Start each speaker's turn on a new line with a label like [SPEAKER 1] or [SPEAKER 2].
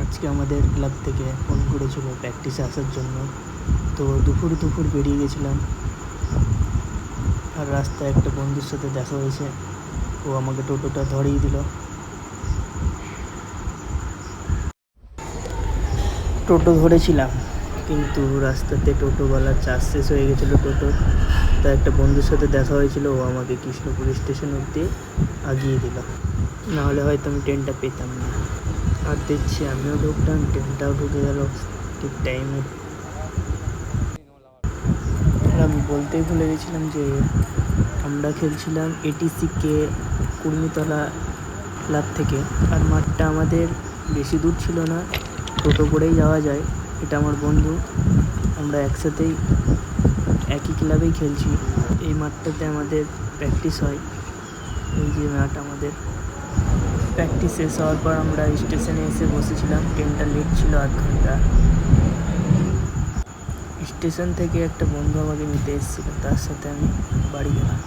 [SPEAKER 1] আজকে আমাদের ক্লাব থেকে ফোন করেছিল প্র্যাকটিসে আসার জন্য। তো দুপুর বেরিয়ে গেছিলাম, আর রাস্তায় একটা বন্ধুর সাথে দেখা হয়েছে। ও আমাকে টোটোটা ধরিয়ে দিল। টোটো ধরেছিলাম, কিন্তু রাস্তাতে টোটোওয়ালার চার্জ শেষ হয়ে গেছিলো টোটোর। তা একটা বন্ধুর সাথে দেখা হয়েছিল, ও আমাকে কৃষ্ণপুর স্টেশন অবধি আগিয়ে দিল, নাহলে হয়তো আমি ট্রেনটা পেতাম না। আর দেখছি আমিও ঢুকলাম, ট্রেনটাও ঢুকে গেল ঠিক টাইমে। আর আমি বলতেই ভুলে গেছিলাম যে আমরা খেলছিলাম এটিসিকে কুর্মিতলা ক্লাব থেকে। আর মাঠটা আমাদের বেশি দূর ছিল না, টোটো করেই যাওয়া যায়। এটা আমার বন্ধু, আমরা একসাথেই একই ক্লাবেই খেলছি। এই মাঠটাতে আমাদের প্র্যাকটিস হয়। এই যে মাঠ আমাদের। প্র্যাকটিস শেষ হওয়ার পর আমরা স্টেশনে এসে বসেছিলাম, ট্রেনটা লেট ছিল আধ ঘন্টা। স্টেশন থেকে একটা বন্ধু আমাকে নিতে এসেছিলো, তার সাথে আমি বাড়ি গেলাম।